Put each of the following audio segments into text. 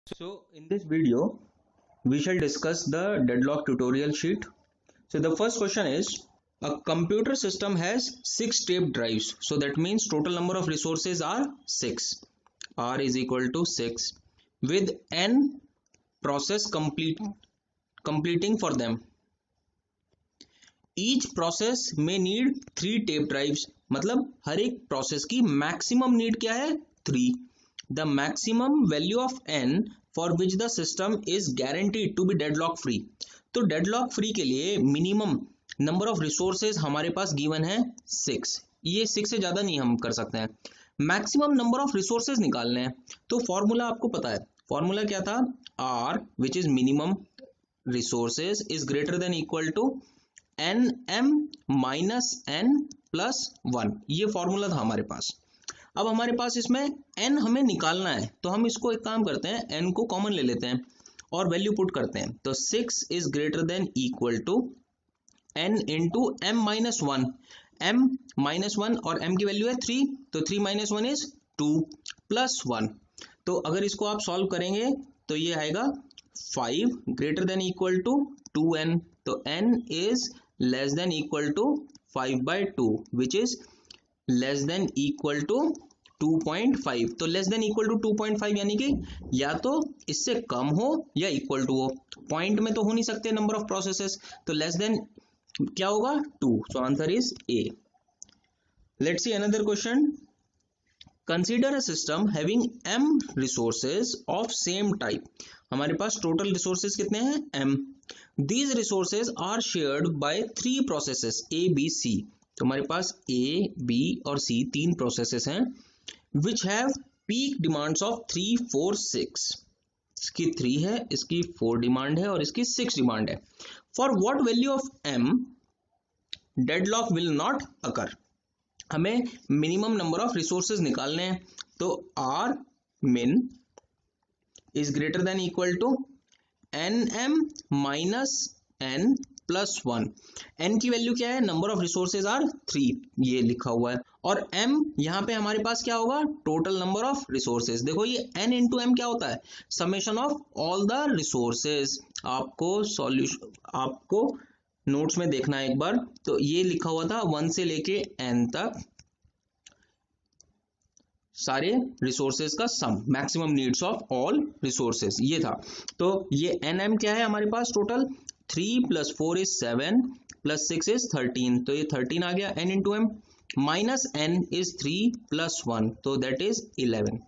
So in this video, we shall discuss the deadlock tutorial sheet. So the first question is, a computer system has 6 tape drives. So that means total number of resources are 6. R is equal to 6 with n process completing for them. Each process may need 3 tape drives. मतलब हर एक process की maximum need क्या है? 3. The maximum value of n for which the system is guaranteed to be deadlock free. तो deadlock free के लिए minimum number of resources हमारे पास given है 6. ये 6 से ज्यादा नहीं हम कर सकते हैं. मैक्सिमम नंबर ऑफ रिसोर्सेज निकालने हैं. तो फॉर्मूला आपको पता है. फॉर्मूला क्या था? R which is minimum resources is greater than equal to nm minus n plus 1. ये फॉर्मूला था हमारे पास. अब हमारे पास इसमें n हमें निकालना है, तो हम इसको एक काम करते हैं, n को कॉमन ले लेते हैं और वैल्यू पुट करते हैं. तो 6 is greater than equal to n into m minus 1. m minus 1 और m की वैल्यू है 3, तो 3 माइनस 1 इज 2 प्लस 1. तो अगर इसको आप सॉल्व करेंगे तो ये आएगा 5 greater than equal to 2n. तो n is less than equal to 5/2 which is less than equal to 2.5. तो लेस देन इक्वल टू 2.5 यानी कि या तो इससे कम हो या इक्वल टू हो. पॉइंट में तो हो नहीं सकते नंबर ऑफ प्रोसेसेस, तो लेस देन क्या होगा? 2. So answer is A. Let's see another question. Consider a system having m resources of same type. हमारे पास टोटल रिसोर्सेज कितने हैं? m. These resources are shared by 3 processes A, B, C. तो हमारे पास A, B और C 3 processes हैं which have peak demands of 3, 4, 6. इसकी 3 है, इसकी 4 डिमांड है और इसकी 6 डिमांड है. For what value of m deadlock will not occur. हमें मिनिमम नंबर ऑफ रिसोर्सेज निकालने हैं. तो r min is greater than equal to nm minus n plus 1. n की वैल्यू क्या है? नंबर ऑफ रिसोर्सेज आर 3, ये लिखा हुआ है. और m यहां पे हमारे पास क्या होगा? Total number of resources. देखो ये n इंटू m क्या होता है? Summation of all the resources. आपको सॉल्यूशन आपको नोट्स में देखना है एक बार. तो ये लिखा हुआ था 1 से लेके n तक सारे रिसोर्सेज का sum, maximum needs of all resources, ये था. तो ये nm क्या है हमारे पास? Total 3 plus 4 is 7 plus 6 is 13. तो ये 13 आ गया n into m. Minus n is 3 plus 1, तो दैट इज 11.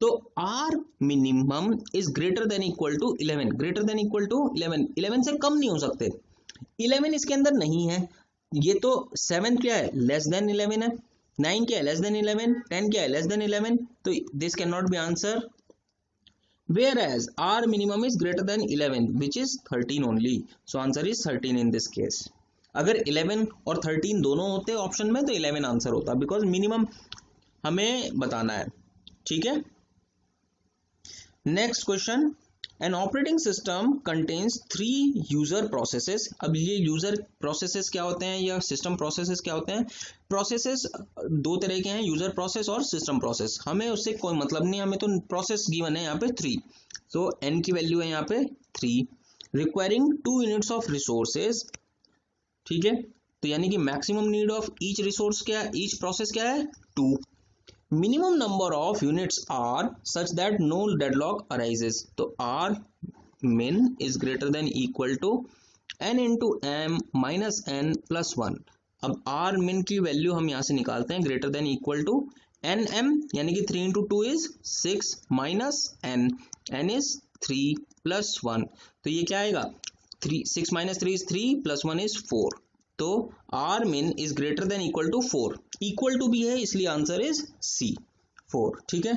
तो r minimum is greater than equal to 11. Greater than equal to 11. 11 से कम नहीं हो सकते. 11 इसके अंदर नहीं है. ये तो 7 क्या है? लेस देन 11 है. 9 क्या है? Less than 11. 10 क्या है? Less than 11. तो this can not be answer. Whereas R minimum is greater than 11 which is 13 only. So answer is 13 in this case. अगर 11 और 13 दोनों होते ऑप्शन में तो 11 आंसर होता, बिकॉज मिनिमम हमें बताना है. ठीक है. Next question. An operating system contains 3 user processes. अब ये यूजर प्रोसेसेस क्या होते हैं या सिस्टम प्रोसेसेस क्या होते हैं? प्रोसेसेस 2 तरह के हैं, यूजर प्रोसेस और सिस्टम प्रोसेस. हमें उससे कोई मतलब नहीं, हमें तो प्रोसेस गिवन है यहाँ पे 3. सो n की वैल्यू है यहाँ पे 3. Requiring 2 units of resources. ठीक है. तो यानी कि maximum need of each resource क्या, ईच प्रोसेस क्या है? 2. Minimum number of units are such that no deadlock arises. तो r min is greater than equal to n into m minus n plus 1. अब r min की value हम यहां से निकालते हैं, greater than equal to nm यानी कि 3 into 2 is 6 minus n is 3 plus 1. तो ये क्या आएगा? 6 माइनस 3 इज 3 प्लस 1 इज 4. तो r min is greater than equal to 4. Equal to भी है इसलिए आंसर इज C 4. ठीक है.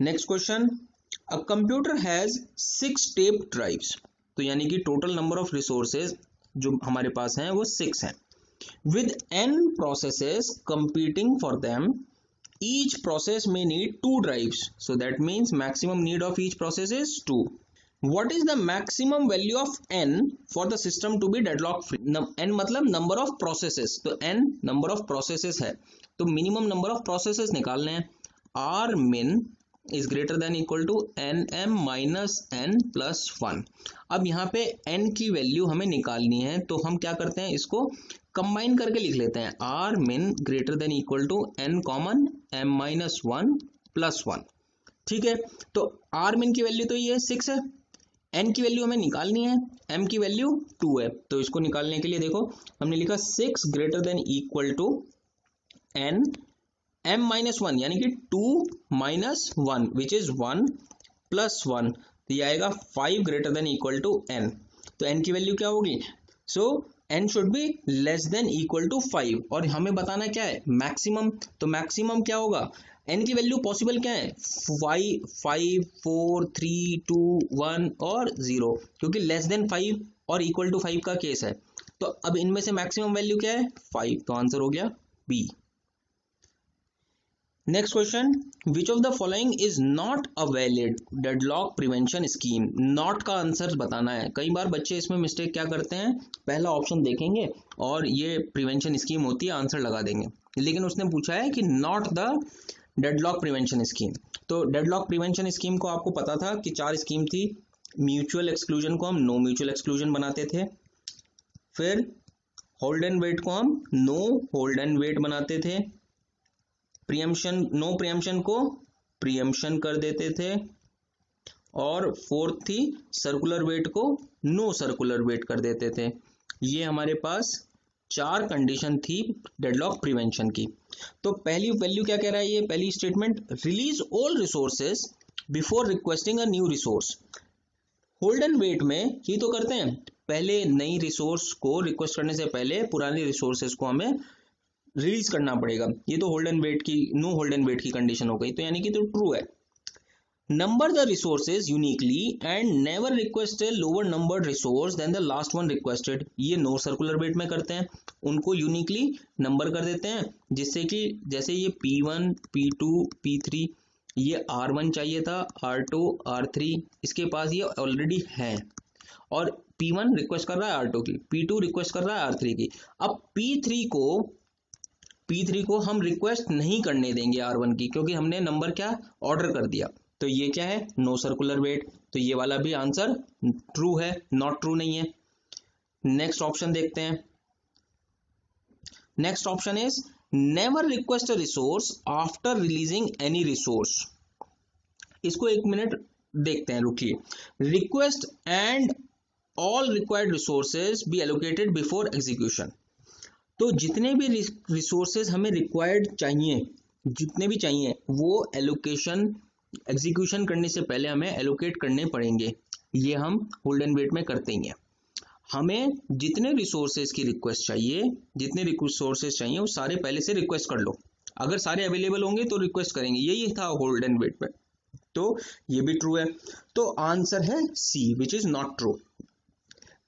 Next question. A computer has 6 tape drives. तो यानी कि टोटल नंबर ऑफ रिसोर्सेज जो हमारे पास हैं वो 6 हैं with n processes competing for them. Each process में need 2 drives. So that means maximum need of each process is 2. What is the maximum value of n for the system to be deadlock free? n मतलब number of processes. तो n number of processes है, तो minimum number of processes निकालने हैं. r min is greater than equal to n m minus n plus 1। अब यहाँ पे n की वैल्यू हमें निकालनी है, तो हम क्या करते हैं, इसको कंबाइन करके लिख लेते हैं, r min greater than equal to n common m minus 1 plus 1। ठीक है, तो आर मिन की वैल्यू तो ये 6 है, n की वैल्यू हमें निकालनी है, m की वैल्यू 2 है, तो इसको निकालने के लिए देखो हमने लिखा 6 greater than equal to n m minus 1 यानी कि 2 माइनस 1 विच इज 1 प्लस 1, तो ये आएगा 5 greater than equal to n। तो n की वैल्यू क्या होगी, so n should be less than equal to 5, और हमें बताना क्या है, मैक्सिमम। तो मैक्सिमम क्या होगा, n की वैल्यू पॉसिबल क्या है, 5 4 3 2 1 और 0, क्योंकि लेस देन 5 और इक्वल टू 5 का केस है। तो अब इनमें से मैक्सिमम वैल्यू क्या है, 5, तो आंसर हो गया B. Next question, which of the following is not a valid deadlock prevention scheme. Not का आंसर बताना है। कई बार बच्चे इसमें मिस्टेक क्या करते हैं, पहला ऑप्शन देखेंगे और ये प्रिवेंशन स्कीम होती है, आंसर लगा देंगे, लेकिन उसने पूछा है कि not the deadlock prevention scheme. तो डेडलॉक प्रिवेंशन स्कीम को आपको पता था कि 4 स्कीम थी। म्यूचुअल एक्सक्लूजन को हम नो म्यूचुअल एक्सक्लूजन बनाते थे, फिर होल्ड एंड वेट को हम नो होल्ड एंड वेट बनाते थे, प्रियम्पशन नो प्रियम्पशन को प्रियम्पशन कर देते थे, और फोर्थ थी सर्कुलर वेट को नो सर्कुलर वेट कर देते थे। ये हमारे पास 4 कंडीशन थी डेडलॉक प्रिवेंशन की। तो पहली वैल्यू क्या कह रहा है, ये पहली statement, release all resources before requesting a new resource. Hold and wait में ही तो करते हैं, पहले नई रिसोर्स को रिक्वेस्ट करने से पहले पुरानी रिसोर्सेज को हमें रिलीज करना पड़ेगा। ये तो होल्ड एंड वेट की, नो होल्ड एंड वेट की कंडीशन हो गई, तो यानी कि तो ट्रू है। Number the resources uniquely and never request a lower numbered resource than the last one requested. ये नो सर्कुलर वेट में करते हैं, उनको यूनिकली नंबर कर देते हैं, जिससे कि जैसे ये P1 P2 P3, ये R1 चाहिए था, R2 R3, इसके पास ये ऑलरेडी है, और P1 रिक्वेस्ट कर रहा है R2 की, P2 रिक्वेस्ट कर रहा है R3 की। अब P3 को हम रिक्वेस्ट नहीं करने देंगे R1 की, क्योंकि हमने नंबर क्या ऑर्डर कर दिया, तो ये क्या है, नो सर्कुलर वेट, तो ये वाला भी आंसर ट्रू है, नॉट ट्रू नहीं है। नेक्स्ट ऑप्शन देखते हैं। Next option is never request a resource after releasing any resource. इसको 1 मिनट देखते हैं, रुकिए। Request and all required resources B allocated before execution. तो जितने भी रिसोर्सेज हमें रिक्वायर्ड चाहिए, जितने भी चाहिए, वो एलोकेशन एग्जीक्यूशन करने से पहले हमें एलोकेट करने पड़ेंगे। ये हम होल्ड एंड वेट में करते ही हैं। हमें जितने रिसोर्सेज की रिक्वेस्ट चाहिए, जितने रिसोर्सेज चाहिए वो सारे पहले से रिक्वेस्ट कर लो, अगर सारे अवेलेबल होंगे तो रिक्वेस्ट करेंगे, यही था होल्ड एंड वेट में, तो ये भी ट्रू है। तो आंसर है C, which is not true.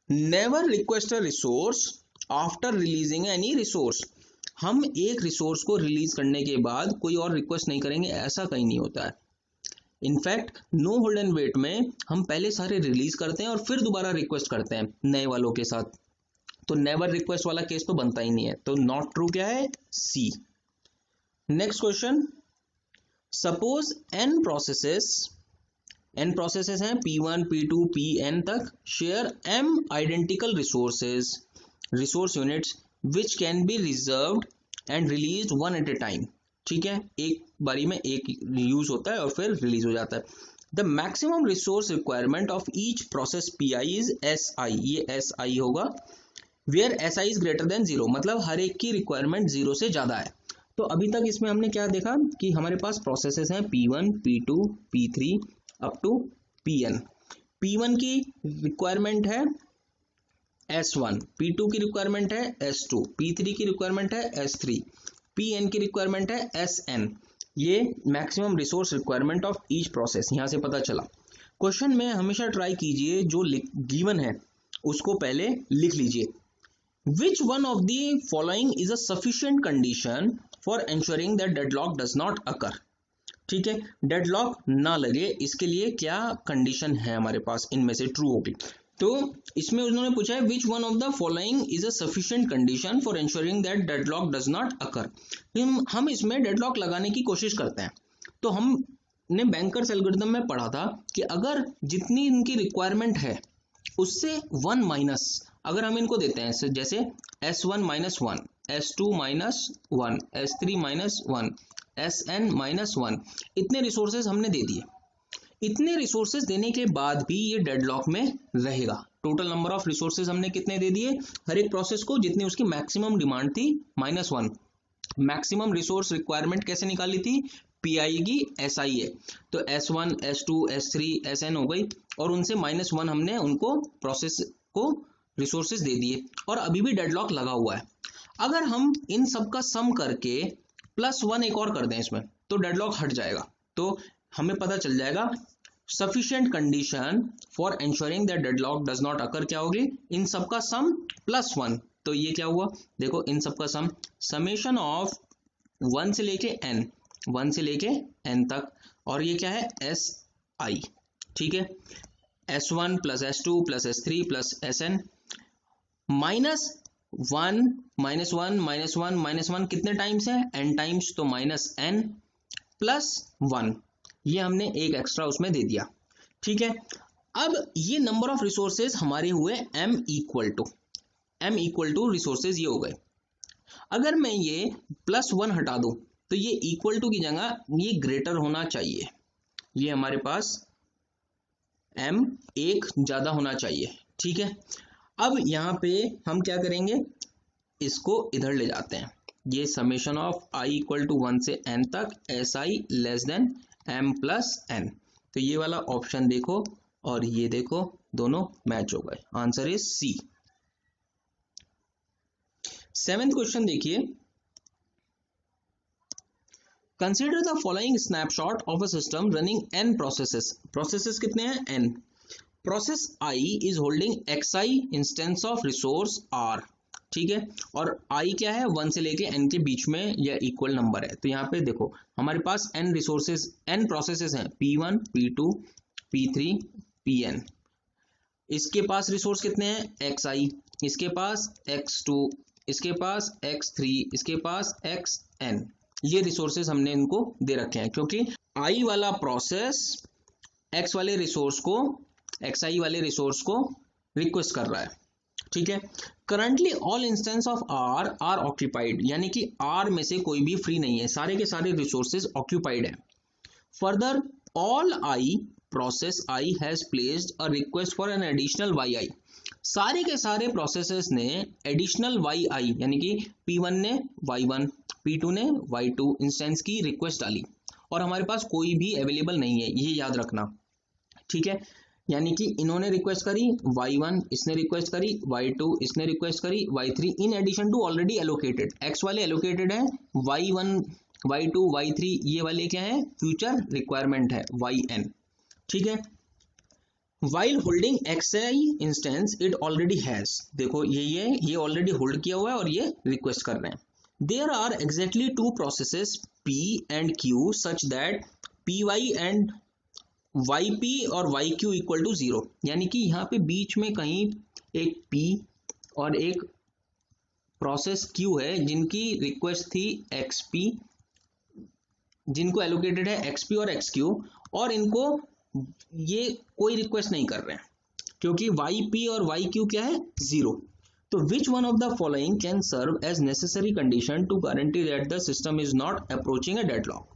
Never request a resource after releasing any resource. हम एक रिसोर्स को रिलीज करने के बाद कोई और रिक्वेस्ट नहीं करेंगे, ऐसा कहीं नहीं होता है। In fact no hold and wait में हम पहले सारे रिलीज करते हैं और फिर दोबारा रिक्वेस्ट करते हैं नए वालों के साथ, तो नेवर रिक्वेस्ट वाला केस तो बनता ही नहीं है, तो नॉट ट्रू क्या है, C. Next question, suppose n processes हैं P1 P2 Pn तक, share m identical resource units which can be reserved and release one at a time. ठीक है, एक बारी में एक यूज होता है और फिर रिलीज हो जाता है। The maximum resource requirement of each process Pi is SI, no SI होगा, where SI is greater than 0, मतलब हर एक की रिक्वायरमेंट 0 से ज्यादा है। तो अभी तक इसमें हमने क्या देखा कि हमारे पास प्रोसेसेस हैं P1 P2 P3 up to Pn। P1 की रिक्वायरमेंट है S1, P2 की रिक्वायरमेंट है S2, P3 की रिक्वायरमेंट है S3, Pn की रिक्वायरमेंट है Sn। ये maximum resource requirement of each process यहां से पता चला। क्वेश्चन में हमेशा ट्राई कीजिए जो गिवन है उसको पहले लिख लीजिए। विच one of the following is a sufficient condition for ensuring that deadlock does not occur. ठीक है, डेडलॉक ना लगे इसके लिए क्या कंडीशन है हमारे पास, इनमें से ट्रू होगी। तो इसमें उन्होंने पूछा है विच one of the following is a sufficient condition for ensuring that deadlock does not occur. हम इसमें डेडलॉक लगाने की कोशिश करते हैं, तो हम ने बैंकर्स एल्गोरिथम में पढ़ा था कि अगर जितनी इनकी रिक्वायरमेंट है उससे 1 माइनस अगर हम इनको देते हैं, जैसे S1 minus 1, S2 minus 1, S3 minus 1, Sn minus 1, इतने रिसोर्सेज हमने दे दिए। इतने रिसोर्सेज देने के बाद भी ये डेडलॉक में रहेगा। टोटल नंबर ऑफ रिसोर्सेज हमने कितने दे दिए हर एक प्रोसेस को, जितनी उसकी मैक्सिमम डिमांड थी -1। मैक्सिमम रिसोर्स रिक्वायरमेंट कैसे निकाली थी, PI की SI है, तो S1, S2, S3, Sn हो गई, और उनसे -1 हमने उनको प्रोसेस को रिसोर्सेज दे दिए, और अभी भी डेडलॉक लगा हुआ है। अगर हम इन सब का सम करके +1 एक और कर दें इसमें, तो डेडलॉक हट जाएगा। तो हमें पता चल जाएगा sufficient condition for ensuring that deadlock does not occur क्या होगी, इन सब का सम +1। तो ये क्या हुआ, देखो इन सब का सम समेशन ऑफ 1 से लेके n, 1 से लेके n तक, और ये क्या है SI, ठीक है, S1 plus S2 plus S3 plus Sn -1 -1 -1 -1 कितने टाइम्स है, n टाइम्स, तो -n +1, ये हमने एक एक्स्ट्रा उसमें दे दिया, ठीक है। अब ये नंबर ऑफ रिसोर्सेज हमारे हुए m इक्वल टू रिसोर्सेज ये हो गए। अगर मैं ये +1 हटा दूं तो ये इक्वल टू की जगह ये ग्रेटर होना चाहिए, ये हमारे पास m एक ज्यादा होना चाहिए, ठीक है। अब यहाँ पे हम क्या करेंगे, इसको इधर ले जाते हैं, ये summation of i equal to 1 से n तक SI less than m plus n, तो ये वाला ऑप्शन देखो और ये देखो दोनों मैच हो गए, answer is C। 7th question देखिए, consider the following snapshot of a system running n processes कितने हैं n, process I is holding xi instance of resource r, ठीक है, और I क्या है 1 से लेके n के बीच में यह इक्वल नंबर है। तो यहाँ पे देखो हमारे पास n प्रोसेसेस हैं, P1 P2 P3 Pn, इसके पास रिसोर्स कितने हैं xi, इसके पास x2, इसके पास x3, इसके पास xn, ये रिसोर्सेस हमने इनको दे रखे हैं क्योंकि I वाला प्रोसेस x वाले रिसोर्स को xi वाले रिसोर्स को रिक्वेस्ट कर रहा है, ठीक है। Currently all instance of r are occupied, यानी कि r में से कोई भी फ्री नहीं है, सारे के सारे रिसोर्सेज ऑक्यूपाइड है। Further all i process i has placed a request for an additional yi, सारे के सारे प्रोसेसेस ने एडिशनल yi यानी कि P1 ने y1, P2 ने y2 इंस्टेंस की रिक्वेस्ट डाली, और हमारे पास कोई भी अवेलेबल नहीं है, ये याद रखना, ठीक है। यानी कि इन्होंने रिक्वेस्ट करी y1, इसने रिक्वेस्ट करी y2, इसने रिक्वेस्ट करी y3, in addition to already allocated, x वाले एलोकेटेड है, y1, y2, y3 ये वाले क्या है फ्यूचर रिक्वायरमेंट है yn, ठीक है। while holding xi instance it already has, देखो ये ऑलरेडी होल्ड किया हुआ है और ये रिक्वेस्ट कर रहे हैं। There are exactly two processes p and q such that py and yp और yq इक्वल टू 0, यानी कि यहाँ पे बीच में कहीं एक p और एक प्रोसेस q है जिनकी रिक्वेस्ट थी xp, जिनको एलोकेटेड है xp और xq, और इनको ये कोई रिक्वेस्ट नहीं कर रहे हैं क्योंकि yp और yq क्या है 0। तो which one of the following can serve as necessary condition to guarantee that the system is not approaching a deadlock.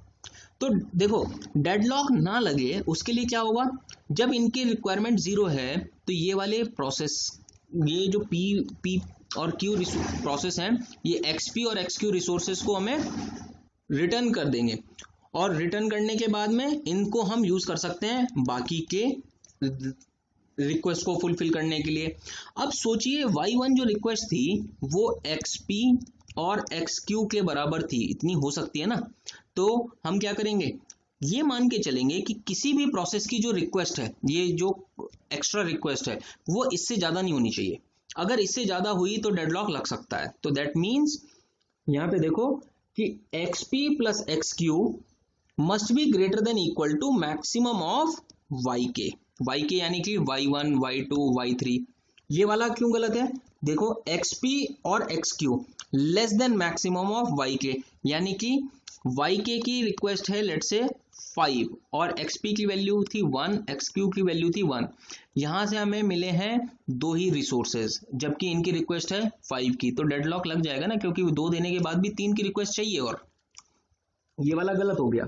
तो देखो डेडलॉक ना लगे उसके लिए क्या होगा, जब इनकी रिक्वायरमेंट 0 है तो ये वाले प्रोसेस, ये जो p और q प्रोसेस हैं, ये xp और xq रिसोर्सेस को हमें रिटर्न कर देंगे, और रिटर्न करने के बाद में इनको हम यूज कर सकते हैं बाकी के रिक्वेस्ट को फुलफिल करने के लिए। अब सोचिए y1 जो रिक्वेस्ट थी वो xp और xq के बराबर थी, इतनी हो सकती है ना, तो हम क्या करेंगे, ये मान के चलेंगे कि किसी भी प्रोसेस की जो रिक्वेस्ट है, ये जो एक्स्ट्रा रिक्वेस्ट है वो इससे ज्यादा नहीं होनी चाहिए, अगर इससे ज्यादा हुई तो डेडलॉक लग सकता है। तो दैट मीन्स यहाँ पे देखो कि xp plus xq must be greater than equal to maximum of yk यानी कि y1, y2, y3, ये वाला क्यों गलत है, देखो xp और xq less than maximum of yk, यानी कि yk की रिक्वेस्ट है लेट से 5 और xp की वैल्यू थी 1, xq की वैल्यू थी 1। यहां से हमें मिले हैं 2 ही रिसोर्सेज जबकि इनकी रिक्वेस्ट है 5 की, तो डेडलॉक लग जाएगा ना, क्योंकि 2 देने के बाद भी 3 की रिक्वेस्ट चाहिए और ये वाला गलत हो गया।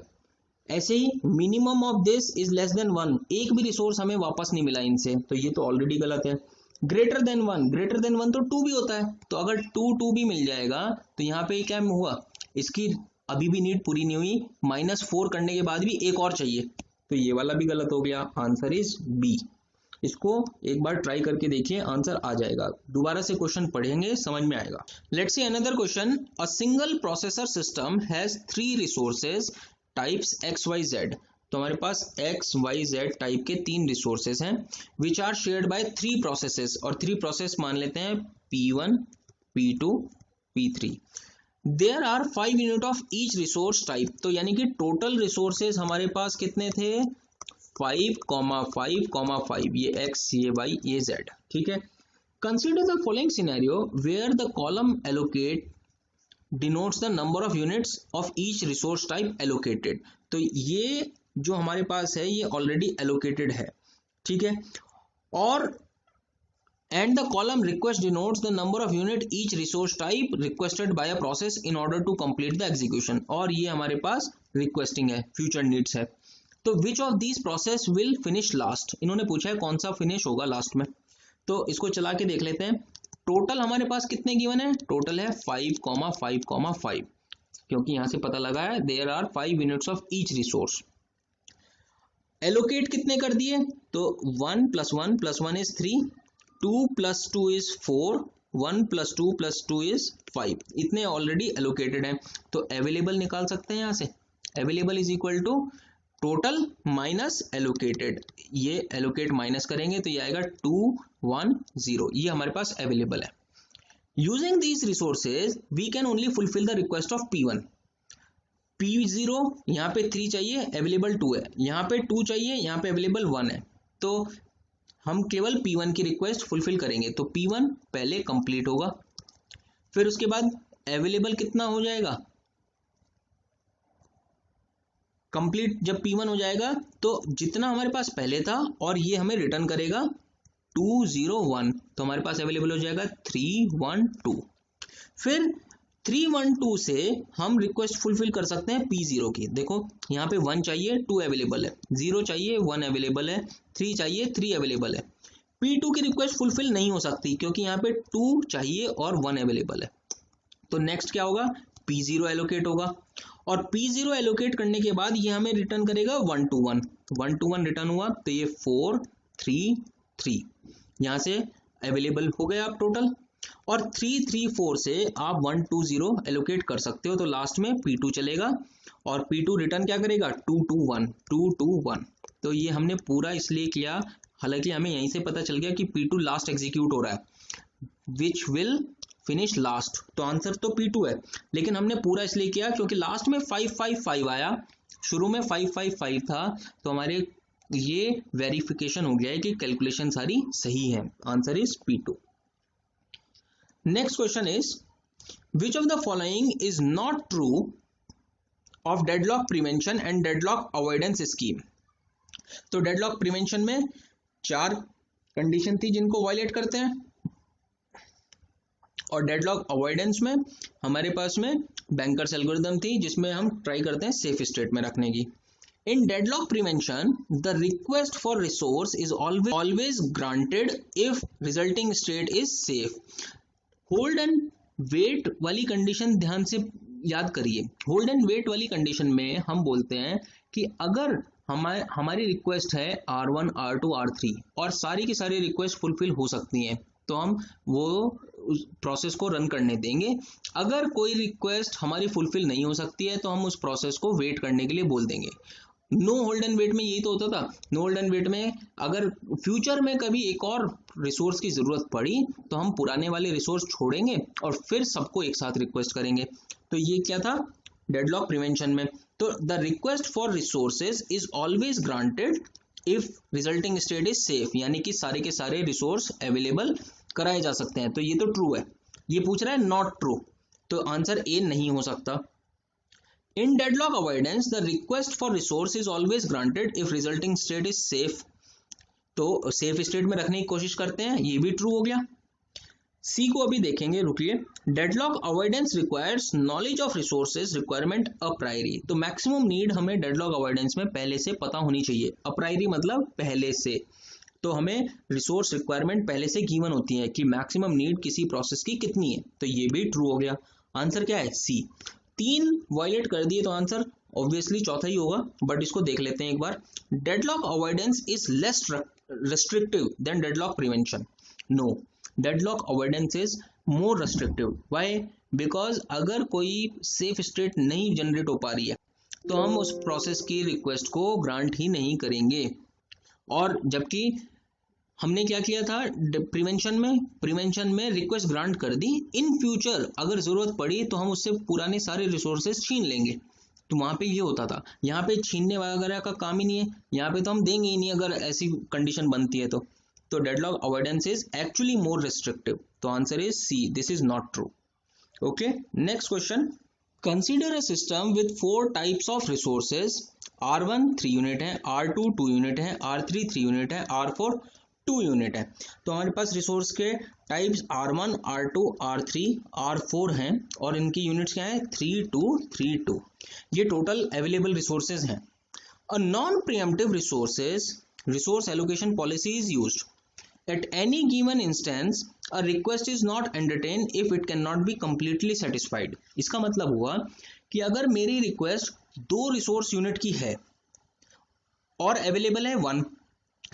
ऐसे ही minimum of this is less than 1, एक भी रिसोर्स हमें वापस नहीं मिला इनसे, तो ये तो ऑलरेडी गलत है। ग्रेटर देन 1 तो 2 भी होता है, तो अगर 2 भी मिल जाएगा तो यहाँ पे क्या हुआ, इसकी अभी भी नीड पूरी नहीं हुई, -4 करने के बाद भी एक और चाहिए, तो ये वाला भी गलत हो गया। Answer is B. इसको एक बार ट्राई करके देखिए, आंसर आ जाएगा। दोबारा से क्वेश्चन पढ़ेंगे, समझ में आएगा। Let's see another question. A single processor system has 3 resources types XYZ। तो हमारे पास XYZ टाइप के 3 रिसोर्सेज हैं which are shared by 3 processes, और 3 प्रोसेस मान लेते हैं P1, P2, P3। There are 5 unit of each resource type. तो यानी कि टोटल रिसोर्सेज हमारे पास कितने थे, 5,5,5, ये X, ये Y, ये Z, ठीक है। Consider the following scenario where the column allocate denotes the number of units of each resource type allocated. तो ये जो हमारे पास है ये ऑलरेडी एलोकेटेड है, ठीक है, और and the column request denotes the number of unit each resource type requested by a process in order to complete the execution. और ये हमारे पास रिक्वेस्टिंग है, फ्यूचर नीड्स है। तो which of these process will finish last, इन्होंने पूछा है कौन सा फिनिश होगा लास्ट में। तो इसको चला के देख लेते हैं। टोटल हमारे पास कितने गिवन है, टोटल है 5,5,5, क्योंकि यहां से पता लगा है there are 5 units of each resource. Allocate कितने कर दिए, तो 1 + 1 + 1 इज 3, 2 + 2 इज 4, 1 + 2 + 2 इज 5, इतने ऑलरेडी एलोकेटेड हैं। तो अवेलेबल निकाल सकते हैं यहां से, available is equal to total minus allocated, ये एलोकेट माइनस करेंगे तो ये आएगा 2, 1, 0, ये हमारे पास अवेलेबल है। Using these resources we can only fulfil the request of P1। P0 यहाँ पे 3 चाहिए, अवेलेबल 2 है, यहाँ पे 2 चाहिए, यहाँ पे अवेलेबल 1 है, तो हम केवल P1 की रिक्वेस्ट फुलफिल करेंगे। तो P1 पहले कंप्लीट होगा, फिर उसके बाद अवेलेबल कितना हो जाएगा, कंप्लीट जब P1 हो जाएगा तो जितना हमारे पास पहले था और ये हमें रिटर्न करेगा 201, तो हमारे पास अवेलेबल हो जाएगा 312। फिर 312 से हम रिक्वेस्ट फुलफिल कर सकते हैं P0 की। देखो यहाँ पे 1 चाहिए, 2 अवेलेबल है, 0 चाहिए, 1 अवेलेबल है, 3 चाहिए, 3 अवेलेबल है। P2 की रिक्वेस्ट फुलफिल नहीं हो सकती क्योंकि यहाँ पे 2 चाहिए और 1 अवेलेबल है। तो नेक्स्ट क्या होगा, P0 एलोकेट होगा, और P0 एलोकेट करने के बाद ये हमें रिटर्न करेगा 1 to 1, 1 to 1 रिटर्न हुआ, तो ये 4, 3, 3 यहाँ से अवेलेबल हो गए आप टोटल, और 3, 3, 4 से आप 1 to 0 एलोकेट कर सकते हो। तो लास्ट में P2 चलेगा और P2 रिटर्न क्या करेगा 2 to 1, 2 to 1। तो ये हमने पूरा इसलिए किया, हालांकि हमें यहीं से पता चल गया कि P2 लास्ट एग्जीक्यूट हो रहा है, विच विल फिनिश लास्ट, तो आंसर तो P2 है, लेकिन हमने पूरा इसलिए किया क्योंकि लास्ट में 555 आया, शुरू में 555 था, तो हमारे ये वेरिफिकेशन हो गया है कि कैलकुलेशन सारी सही है। Answer is P2। Next question is which of the following is not true of deadlock prevention and deadlock avoidance scheme. तो डेडलॉक प्रिवेंशन में 4 कंडीशन थी जिनको वायलेट करते हैं, और डेडलॉक अवॉइडेंस में हमारे पास में बैंकर्स एल्गोरिथम थी जिसमें हम ट्राई करते हैं सेफ स्टेट में रखने की। In deadlock prevention the request for resource is always granted if resulting state is safe. Hold and wait वाली कंडीशन ध्यान से याद करिए। होल्ड एंड वेट वाली कंडीशन में हम बोलते हैं कि अगर हमारी रिक्वेस्ट है R1, R2, R3 और सारी की सारी रिक्वेस्ट फुलफिल हो सकती हैं, तो हम वो उस प्रोसेस को रन करने देंगे। अगर कोई रिक्वेस्ट हमारी फुलफिल नहीं हो सकती है तो हम उस प्रोसेस को वेट करने के लिए बोल देंगे। नो होल्ड एंड वेट में यही तो होता था। नो होल्ड एंड वेट में अगर फ्यूचर में कभी एक और रिसोर्स की जरूरत पड़ी तो हम पुराने वाले रिसोर्स छोड़ेंगे और फिर सबको एक साथ रिक्वेस्ट करेंगे। तो ये क्या था डेडलॉक प्रिवेंशन में। तो the request for resources is always granted if resulting state is safe, यानी कि सारे के सारे रिसोर्स अवेलेबल कराए जा सकते हैं। तो ये तो ट्रू है। ये पूछ रहा है नॉट ट्रू, तो आंसर ए नहीं हो सकता। In deadlock avoidance the request for resource is always granted if resulting state is safe. तो सेफ स्टेट में रखने की कोशिश करते हैं, ये भी ट्रू हो गया। सी को अभी देखेंगे, रुकिए। Deadlock avoidance requires knowledge of resources requirement a priori. तो मैक्सिमम नीड हमें डेडलॉक अवॉइडेंस में पहले से पता होनी चाहिए। अ प्रायरी मतलब पहले से, तो हमें रिसोर्स रिक्वायरमेंट पहले से गिवन होती है कि मैक्सिमम नीड किसी प्रोसेस की कितनी है, तो ये भी ट्रू हो गया। आंसर क्या है? सी। 3 वायलेट कर दिए तो आंसर ऑब्वियसली चौथा ही होगा, बट इसको देख लेते हैं एक बार। Deadlock avoidance is less restrictive than deadlock prevention. No, deadlock avoidance is more restrictive. Why? Because अगर कोई safe state नहीं जनरेट हो पा रही है तो हम उस प्रोसेस की रिक्वेस्ट को ग्रांट ही नहीं करेंगे। और जबकि हमने क्या किया था प्रिवेंशन में रिक्वेस्ट ग्रांट कर दी, इन फ्यूचर अगर जरूरत पड़ी तो हम उससे पुराने सारे रिसोर्सेज छीन लेंगे। तो वहां पे ये होता था, यहाँ पे छीनने वगैरह का काम ही नहीं है, यहाँ पे तो हम देंगे ही नहीं अगर ऐसी कंडीशन बनती है तो deadlock avoidance is actually more restrictive. तो answer is C, this is not true. Okay, next question. Consider a system with 4 types of resources. R1 3 unit है, R2 2 यूनिट है, R3 3 यूनिट है, R4 2 यूनिट है। तो हमारे पास resource के types R1 R2 R3 R4 हैं और इनकी यूनिट्स क्या है? 3 2 3 2। ये टोटल अवेलेबल रिसोर्सेज हैं। A non pre-emptive resource allocation policy is used. At any given instance a request is not entertain if it can not be completely satisfied. इसका मतलब हुआ कि अगर मेरी रिक्वेस्ट 2 रिसोर्स यूनिट की है और अवेलेबल है 1,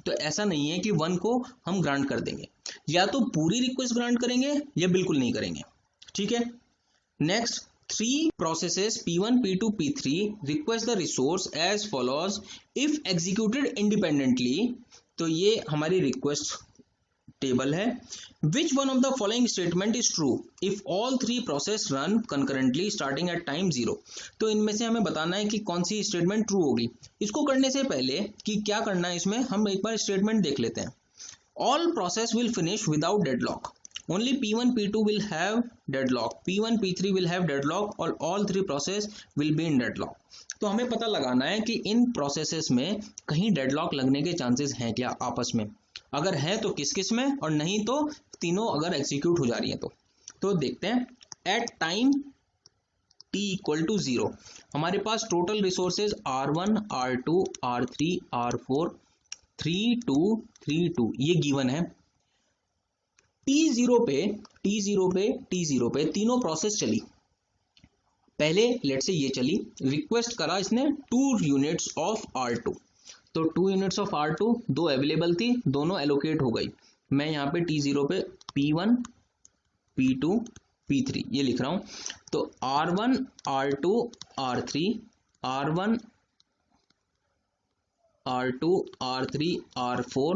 तो ऐसा नहीं है कि 1 को हम ग्रांट कर देंगे, या तो पूरी रिक्वेस्ट ग्रांट करेंगे या बिल्कुल नहीं करेंगे। ठीक है, next 3 processes P1 P2 P3 request the resource as follows if executed independently। तो ये हमारी रिक्वेस्ट टेबल है। Which one of the following statement is true if all 3 process run concurrently starting at time 0। तो इनमें से हमें बताना है कि कौन सी स्टेटमेंट ट्रू होगी। इसको करने से पहले कि क्या करना है इसमें, हम एक बार स्टेटमेंट देख लेते हैं। All process will finish without deadlock. Only P1 P2 will have deadlock, P1 P3 will have deadlock और all 3 process will be in deadlock। तो हमें पता लगाना है कि इन प्रोसेसेस में कहीं डेडलॉक लगने के चांसेस हैं क्या आपस में, अगर है तो किस किस में, और नहीं तो तीनों अगर एग्जीक्यूट हो जा रही हैं तो देखते हैं। At time t equal to 0 हमारे पास total resources R1 R2 R3 R4 3 2 3 2 ये गिवन है। T0 पे तीनों प्रोसेस चली। पहले लेट से ये चली, रिक्वेस्ट करा इसने 2 यूनिट्स ऑफ R2, तो 2 यूनिट्स ऑफ R2 दो अवेलेबल थी, दोनों एलोकेट हो गई। मैं यहाँ पे T0 पे P1 P2 P3 ये लिख रहा हूं। तो R1 R2 R3 R1 R2 R3 R4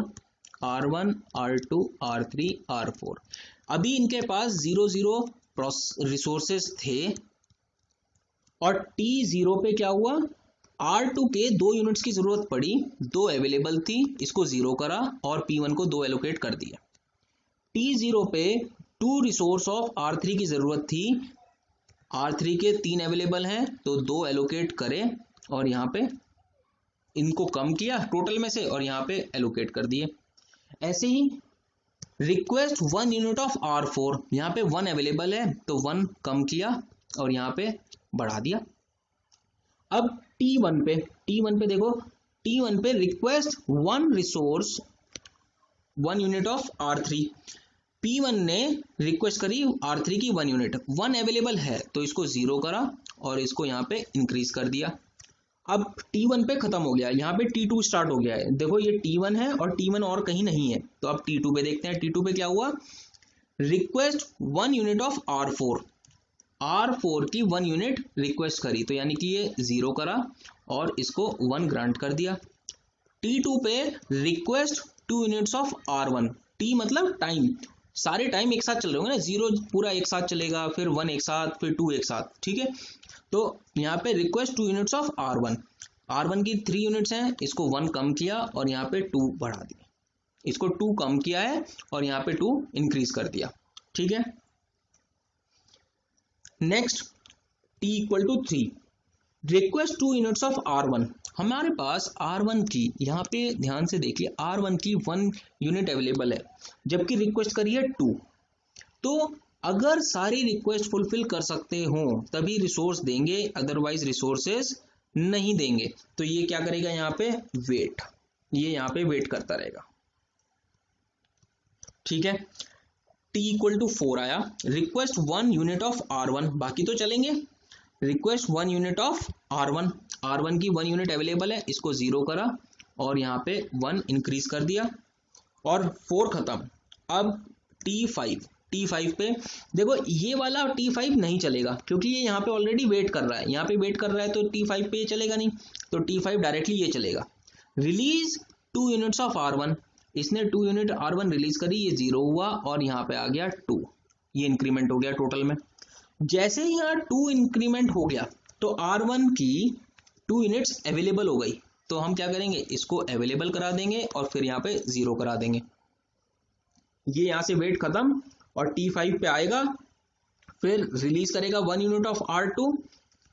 R1 R2 R3 R4। अभी इनके पास 0 रिसोर्सेस थे और T0 पे क्या हुआ, R2 के 2 यूनिट्स की जरूरत पड़ी, 2 अवेलेबल थी, इसको 0 करा और P1 को 2 एलोकेट कर दिया। T0 पे 2 रिसोर्स ऑफ R3 की जरूरत थी, R3 के 3 अवेलेबल हैं तो 2 एलोकेट करे और यहाँ पे इनको कम किया टोटल में से और यहाँ पे एलोकेट कर दिए। ऐसे ही रिक्वेस्ट 1 यूनिट ऑफ R4, यहाँ पे 1 अवेलेबल है तो 1 कम किया और यहाँ पे बढ़ा दिया। अब T1 पे देखो, T1 पे request 1 resource 1 unit of R3, P1 ने रिक्वेस्ट करी R3 की 1 यूनिट, 1 अवेलेबल है तो इसको 0 करा और इसको यहाँ पे इंक्रीज कर दिया। अब T1 पे खत्म हो गया, यहाँ पे T2 स्टार्ट हो गया है। देखो ये T1 है और T1 और कहीं नहीं है, तो अब T2 पे देखते हैं। T2 पे क्या हुआ, रिक्वेस्ट 1 यूनिट ऑफ R4 की 1 यूनिट रिक्वेस्ट करी, तो यानी कि ये 0 करा और इसको 1 ग्रांट कर दिया। T2 पे request 2 units of R1, T मतलब टाइम, सारे टाइम एक साथ चल रहे होंगे ना, 0 पूरा एक साथ चलेगा, फिर 1 एक साथ, फिर 2 एक साथ, ठीक है। तो यहाँ पे रिक्वेस्ट 2 यूनिट्स ऑफ R1 की 3 यूनिट्स हैं, इसको 1 कम किया और यहाँ पे 2 बढ़ा दिया, इसको 2 कम किया है और यहाँ पे 2 इंक्रीज कर दिया, ठीक है। Next T equal to 3, request 2 units of R1, हमारे पास R1 की, यहाँ पे ध्यान से देखिए, R1 की 1 यूनिट अवेलेबल है जबकि रिक्वेस्ट करी है 2। तो अगर सारी रिक्वेस्ट फुलफिल कर सकते हो तभी रिसोर्स देंगे, अदरवाइज रिसोर्सेज नहीं देंगे। तो ये क्या करेगा, यहाँ पे वेट, ये यहाँ पे वेट करता रहेगा। ठीक है, t इक्वल टू 4 आया, रिक्वेस्ट 1 यूनिट ऑफ R1, बाकी तो चलेंगे। रिक्वेस्ट 1 यूनिट ऑफ R1 की 1 यूनिट अवेलेबल है, इसको 0 करा और यहाँ पे 1 इंक्रीज कर दिया और 4 खत्म। अब T5 पे देखो, ये वाला T5 नहीं चलेगा क्योंकि ये यहाँ पे ऑलरेडी वेट कर रहा है, यहाँ पे वेट कर रहा है, तो T5 पे ये चलेगा नहीं, तो T5 डायरेक्टली ये चलेगा। रिलीज 2 यूनिट्स ऑफ R1, इसने 2 यूनिट R1 रिलीज करी, ये 0 हुआ और यहाँ पे आ गया 2, ये इंक्रीमेंट हो गया टोटल में। जैसे ही यहाँ 2 इंक्रीमेंट हो गया तो R1 की 2 यूनिट्स अवेलेबल हो गई, तो हम क्या करेंगे, इसको अवेलेबल करा देंगे और फिर यहाँ पे 0 करा देंगे। ये यहाँ से वेट खत्म और T5 पे आएगा, फिर रिलीज करेगा 1 यूनिट ऑफ R2,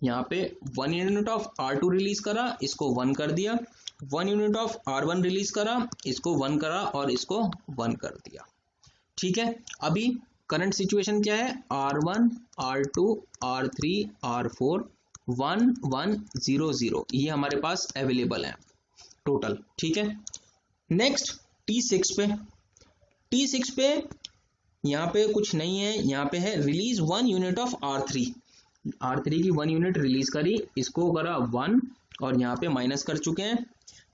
यहाँ पे 1 यूनिट ऑफ R2 रिलीज करा, इसको 1 कर दिया, 1 यूनिट ऑफ R1 रिलीज करा, इसको 1 करा और इसको 1 कर दिया। ठीक है, अभी करंट सिचुएशन क्या है, R1, R2, R3, R4 1 1 0 0, ये हमारे पास अवेलेबल है टोटल। ठीक है, नेक्स्ट T6 पे यहाँ पे कुछ नहीं है, यहाँ पे है रिलीज 1 यूनिट ऑफ R3 की 1 यूनिट रिलीज करी, इसको करा 1 और यहाँ पे माइनस कर चुके हैं।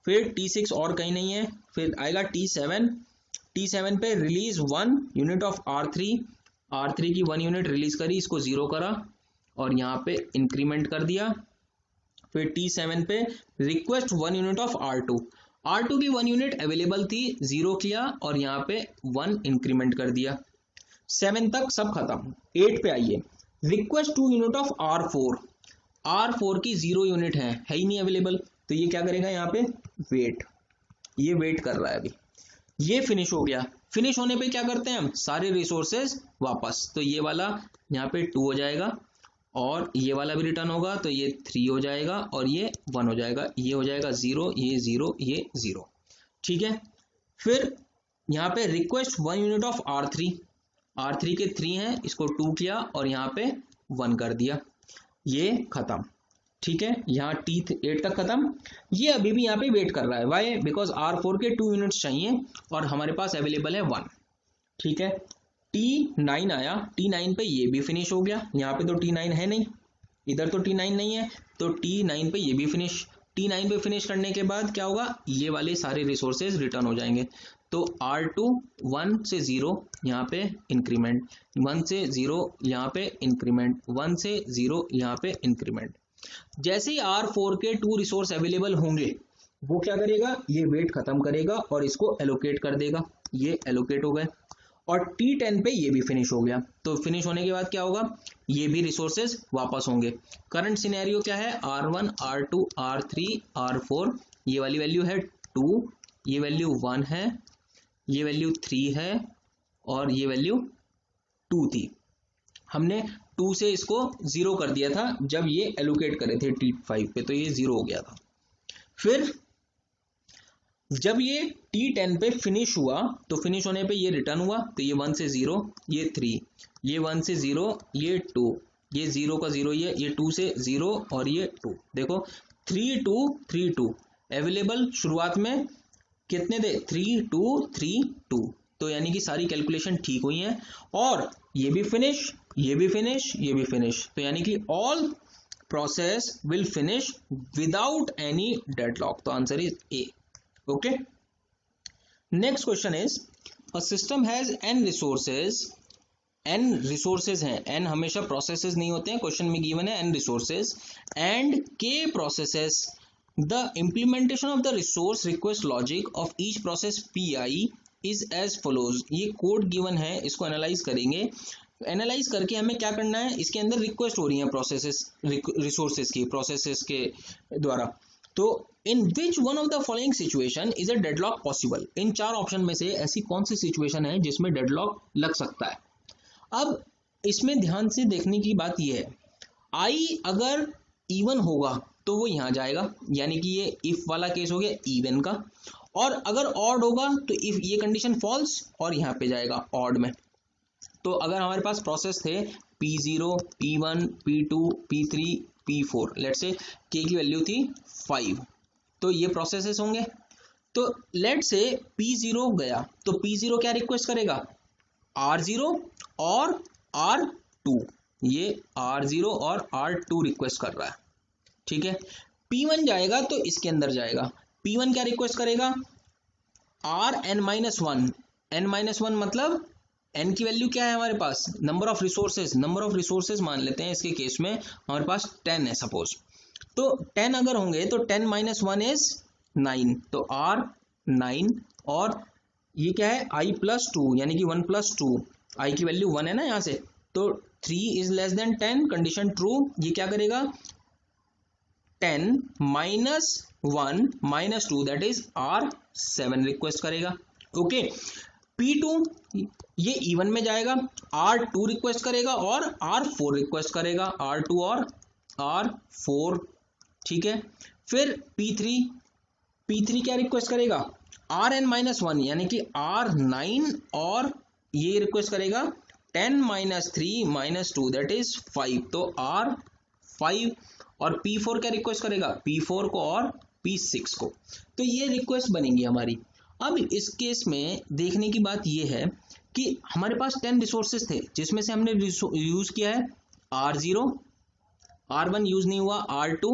फिर T6 और कहीं नहीं है, फिर आएगा T7 पे रिलीज 1 यूनिट ऑफ R3 की 1 यूनिट रिलीज करी, इसको 0 करा और यहाँ पे इंक्रीमेंट कर दिया। फिर T7 पे रिक्वेस्ट 1 यूनिट ऑफ R2 की 1 यूनिट अवेलेबल थी, 0 किया और यहाँ पे 1 इंक्रीमेंट कर दिया। 7 तक सब खत्म। 8 पे आइए, रिक्वेस्ट 2 यूनिट ऑफ R4 की 0 यूनिट है ही नहीं अवेलेबल, तो ये क्या करेगा, यहाँ पे वेट, ये वेट कर रहा है अभी। ये फिनिश हो गया, फिनिश होने पे क्या करते हैं हम, सारे रिसोर्सेज वापस, तो ये वाला यहाँ पे 2 हो जाएगा और ये वाला भी रिटर्न होगा, तो ये 3 हो जाएगा और ये 1 हो जाएगा, ये हो जाएगा 0, ये 0, ये 0। ठीक है, फिर यहाँ पे रिक्वेस्ट 1 यूनिट ऑफ R3 के 3 हैं, इसको 2 किया और यहाँ पे 1 कर दिया, ये खत्म। ठीक है, यहाँ T8 तक खत्म। ये अभी भी यहाँ पे वेट कर रहा है, वाई, बिकॉज R4 के 2 यूनिट्स चाहिए और हमारे पास अवेलेबल है 1। ठीक है, T9 आया, T9 पे ये भी फिनिश हो गया, यहाँ पे तो T9 है नहीं, इधर तो T9 नहीं है, तो T9 पे ये भी फिनिश। T9 पे फिनिश करने के बाद क्या होगा, ये वाले सारे रिसोर्सेज रिटर्न हो जाएंगे, तो R2 1 से 0 यहाँ पे इंक्रीमेंट, 1 से 0 यहाँ पे इंक्रीमेंट, 1 से 0 यहाँ पे इंक्रीमेंट। जैसे ही R4 के 2 रिसोर्स अवेलेबल होंगे, वो क्या करेगा, ये वेट खत्म करेगा और इसको एलोकेट कर देगा, ये एलोकेट हो गए और T10 पे ये भी फिनिश हो गया। तो फिनिश होने के बाद क्या होगा, ये भी रिसोर्सेज वापस होंगे। करंट सिनेरियो क्या है, R1, R2, R3, R4, ये वाली वैल्यू है 2, ये वैल्यू 1 है, ये वैल्यू 3 है और ये वैल्यू 2 थी। हमने 2 से इसको 0 कर दिया था जब ये एलोकेट करे थे T5 पे, तो ये 0 हो गया था। फिर जब ये T10 पे फिनिश हुआ, तो फिनिश होने पे ये रिटर्न हुआ, तो ये 1 से 0, ये 3, ये 1 से 0, ये 2, ये 0 का 0, ये 2 से 0 और ये 2। देखो 3 2 3 2 अवेलेबल शुरुआत में कितने थे, 3 2 3 2, तो यानी कि सारी कैलकुलेशन ठीक हुई है और ये भी फिनिश, ये भी फिनिश, ये भी फिनिश, तो यानी कि all process will finish without any deadlock. तो answer is A. Okay, next question is, a system has n resources हैं, n हमेशा प्रोसेसेस नहीं होते हैं, क्वेश्चन में गिवन है n resources and k processes, the implementation of the resource request logic of each process pi is as follows. ये code given है, इसको एनालाइज करेंगे, एनालाइज करके हमें क्या करना है, इसके अंदर रिक्वेस्ट हो रही है प्रोसेसेस, रिसोर्सेज की, प्रोसेसेस के द्वारा। तो in which one of the following situation is a deadlock possible, इन 4 ऑप्शन में से ऐसी कौन सी सिचुएशन है जिसमें डेडलॉक लग सकता है। अब इसमें ध्यान से देखने की बात यह है, आई अगर इवन होगा तो वो यहाँ जाएगा, यानी कि ये इफ वाला केस हो गया इवन का। और अगर ऑड होगा तो इफ ये कंडीशन फॉल्स और यहाँ पे जाएगा ऑड में। तो अगर हमारे पास प्रोसेस थे P0, P1, P2, P3, P4, late से K की वैल्यू थी 5, तो ये प्रोसेसेस होंगे। तो लेट से P0 गया तो P0 क्या रिक्वेस्ट करेगा, R0 और R2, ये R0 और R2 रिक्वेस्ट कर रहा है, ठीक है। P1 जाएगा तो इसके अंदर जाएगा, P1 क्या रिक्वेस्ट करेगा, Rn-1, n-1 मतलब n की वैल्यू क्या है हमारे पास, नंबर ऑफ रिसोर्सेज मान लेते हैं इसके केस में हमारे पास 10 है सपोज। तो 10 अगर होंगे तो 10 - 1 इज 9, तो R9, और ये क्या है i+2 यानी कि 1 + 2, i की वैल्यू 1 है ना यहाँ से, तो 3 is less then 10, condition true. ये क्या करेगा, 10 - 1 - 2 दैट इज R7 रिक्वेस्ट करेगा, ओके। P2 ये इवन में जाएगा, R2 रिक्वेस्ट करेगा और R4 रिक्वेस्ट करेगा, R2 और R4, ठीक है। फिर P3 क्या रिक्वेस्ट करेगा, Rn-1 यानी कि R9, और ये रिक्वेस्ट करेगा 10 - 3 - 2 दैट इज 5, तो R5, और P4 क्या रिक्वेस्ट करेगा, P4 को और P6 को। तो ये रिक्वेस्ट बनेगी हमारी। अब इस केस में देखने की बात ये है कि हमारे पास 10 रिसोर्सेज थे जिसमें से हमने यूज किया है R0, R1 यूज नहीं हुआ, R2,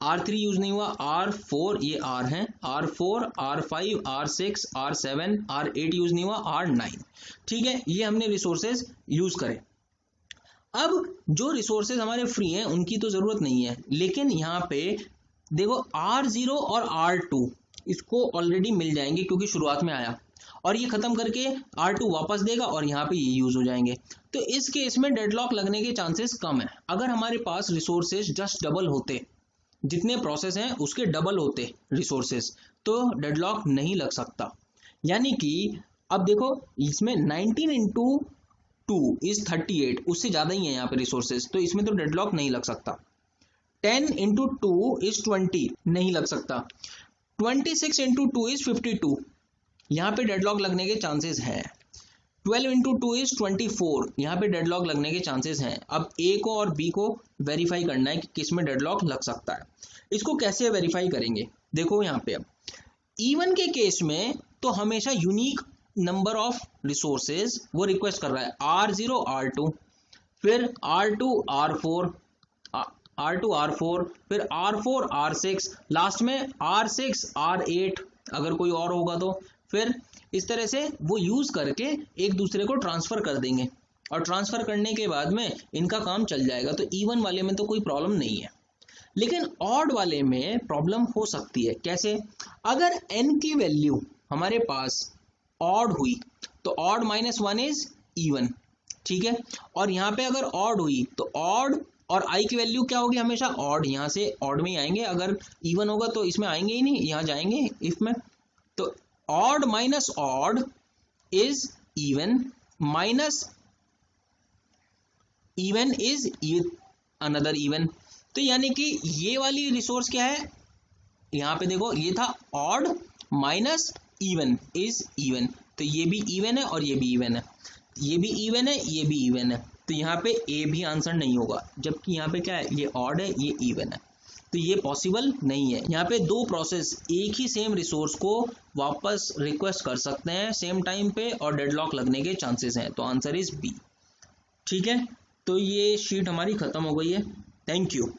R3 यूज नहीं हुआ, R4 ये R है, R4, R5, R6, R7, R8 use नहीं हुआ, R9, ठीक है। ये हमने रिसोर्सेज यूज करे। अब जो रिसोर्सेज हमारे फ्री हैं उनकी तो जरूरत नहीं है, लेकिन यहाँ पे देखो R0 और R2 इसको ऑलरेडी मिल जाएंगे क्योंकि शुरुआत में आया, और ये खत्म करके R2 वापस देगा और यहाँ पे ये यूज हो जाएंगे। तो इस केस में डेडलॉक लगने के चांसेस कम है। अगर हमारे पास रिसोर्सेज जस्ट डबल होते, जितने प्रोसेस हैं उसके डबल होते रिसोर्सेज, तो डेडलॉक नहीं लग सकता। यानी कि अब देखो इसमें 19 × 2 इज 38, उससे ज्यादा ही है यहाँ पे रिसोर्सेज, तो इसमें तो डेडलॉक नहीं लग सकता। 10 × 2 इज 20, नहीं लग सकता। 26 × 2 इज 52, यहाँ पे डेडलॉक लगने के चांसेस हैं। 12 × 2 इज 24, यहाँ पे डेडलॉक लगने के चांसेस हैं। अब ए को और बी को वेरीफाई करना है कि किस में डेडलॉक लग सकता है। इसको कैसे वेरीफाई करेंगे, देखो यहाँ पे अब इवन के केस में तो हमेशा यूनिक नंबर ऑफ रिसोर्सेज वो रिक्वेस्ट कर रहा है, R0 R2, फिर R2 R4, फिर R4 R6, लास्ट में R6 R8 अगर कोई और होगा तो। फिर इस तरह से वो यूज करके एक दूसरे को ट्रांसफर कर देंगे, और ट्रांसफर करने के बाद में इनका काम चल जाएगा। तो इवन वाले में तो कोई प्रॉब्लम नहीं है, लेकिन ऑड वाले में प्रॉब्लम हो सकती है। कैसे, अगर n की वैल्यू हमारे पास ऑड हुई तो ऑड -1 इज इवन, ठीक है। और यहाँ पे अगर ऑड हुई तो ऑड और i की वैल्यू क्या होगी, हमेशा ऑड, यहाँ से ऑड में ही आएंगे। अगर इवन होगा तो इसमें आएंगे ही नहीं, यहाँ जाएंगे इफ में। तो odd minus odd is even, minus even is another even. तो यानी कि ये वाली रिसोर्स क्या है, यहाँ पे देखो ये था odd minus even is even, तो ये भी इवन है और ये भी इवन है, ये भी इवन है, ये भी इवन है। तो यहाँ पे ए भी आंसर नहीं होगा, जबकि यहाँ पे क्या है, ये ऑड है, ये इवन है, तो ये पॉसिबल नहीं है। यहाँ पे दो प्रोसेस एक ही सेम रिसोर्स को वापस रिक्वेस्ट कर सकते हैं सेम टाइम पे और डेडलॉक लगने के चांसेस हैं, तो आंसर इज बी, ठीक है। तो ये शीट हमारी खत्म हो गई है, थैंक यू।